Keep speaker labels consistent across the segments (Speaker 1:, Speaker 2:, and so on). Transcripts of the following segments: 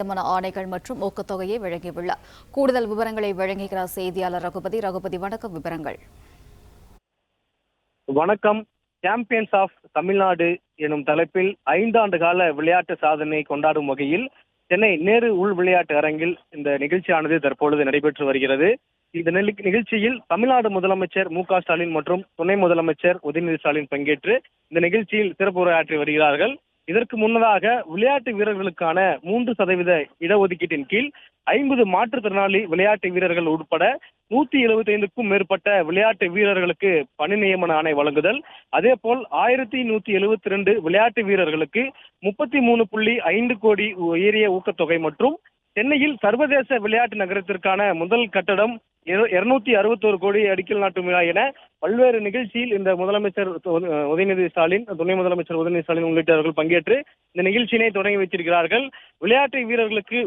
Speaker 1: ஆணைகள் மற்றும் ஊக்கத்தொகையை வழங்கியுள்ளார். கூடுதல் விவரங்களை வழங்குகிறார் செய்தியாளர் ரகுபதி. வணக்கம். விவரங்கள்.
Speaker 2: வணக்கம். சாம்பியன்ஸ் ஆஃப் தமிழ்நாடு எனும் தலைப்பில் 5 ஆண்டு கால விளையாட்டு சாதனை கொண்டாடும் வகையில் சென்னை நேரு உள் விளையாட்டு அரங்கில் இந்த நிகழ்ச்சியானது தற்பொழுது நடைபெற்று வருகிறது. இந்த நிகழ்ச்சியில் தமிழ்நாடு முதலமைச்சர் மு.க.ஸ்டாலின் மற்றும் துணை முதலமைச்சர் உதயநிதி ஸ்டாலின் பங்கேற்று இந்த நிகழ்ச்சியில் சிறப்பு உரையாற்றி வருகிறார்கள். இதற்கு முன்னதாக விளையாட்டு வீரர்களுக்கான 3% இடஒதுக்கீட்டின் கீழ் 50 மாற்றுத்திறனாளி விளையாட்டு வீரர்கள் உட்பட 175க்கும் மேற்பட்ட விளையாட்டு வீரர்களுக்கு பணி நியமன ஆணை வழங்குதல், அதேபோல் 1172 விளையாட்டு வீரர்களுக்கு 33.5 கோடி உயரிய ஊக்கத்தொகை மற்றும் சென்னையில் சர்வதேச விளையாட்டு நகரத்திற்கான முதல் கட்டடம் 261 கோடி அடிக்கல் நாட்டும் விழா என பல்வேறு நிகழ்ச்சியில் இந்த முதலமைச்சர் உதயநிதி ஸ்டாலின், துணை முதலமைச்சர் உதயநிதி ஸ்டாலின் உள்ளிட்டவர்கள் பங்கேற்று இந்த நிகழ்ச்சியினை தொடங்கி வைத்திருக்கிறார்கள். விளையாட்டு வீரர்களுக்கு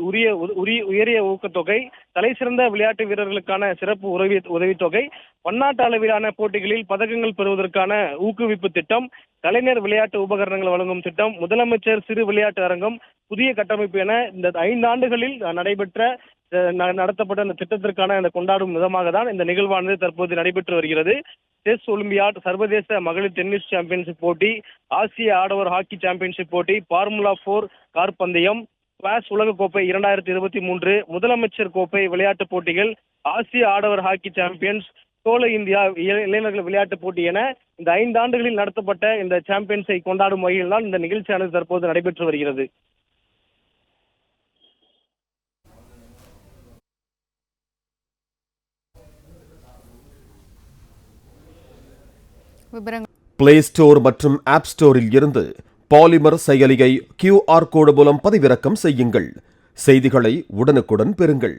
Speaker 2: உயரிய ஊக்கத்தொகை, தலை சிறந்த விளையாட்டு வீரர்களுக்கான சிறப்பு உதவித்தொகை, பன்னாட்டு அளவிலான போட்டிகளில் பதக்கங்கள் பெறுவதற்கான ஊக்குவிப்பு திட்டம், கலைஞர் விளையாட்டு உபகரணங்கள் வழங்கும் திட்டம், முதலமைச்சர் சிறு விளையாட்டு அரங்கம், புதிய கட்டமைப்பு என இந்த 5 ஆண்டுகளில் நடத்தப்பட்ட இந்த திட்டத்திற்கான இந்த கொண்டாடும் விதமாக தான் இந்த நிகழ்வானது தற்போது நடைபெற்று வருகிறது. செஸ் ஒலிம்பியாட், சர்வதேச மகளிர் டென்னிஸ் சாம்பியன்ஷிப் போட்டி, ஆசிய ஆடவர் ஹாக்கி சாம்பியன்ஷிப் போட்டி, ஃபார்முலா 4 கார் பந்தயம், ஸ்குவாஷ் உலகக்கோப்பை 2023, முதலமைச்சர் கோப்பை விளையாட்டுப் போட்டிகள், ஆசிய ஆடவர் ஹாக்கி சாம்பியன்ஸ், சோழ இந்தியா இளைஞர்கள் விளையாட்டுப் போட்டி என இந்த 5 ஆண்டுகளில் நடத்தப்பட்ட இந்த சாம்பியன்ஸை கொண்டாடும் வகையில் தான் இந்த நிகழ்ச்சியானது தற்போது நடைபெற்று வருகிறது.
Speaker 3: பிளே ஸ்டோர் மற்றும் ஆப் ஸ்டோரில் இருந்து பாலிமர் செயலியை QR கோடு மூலம் பதிவிறக்கம் செய்யுங்கள். செய்திகளை உடனுக்குடன் பெறுங்கள்.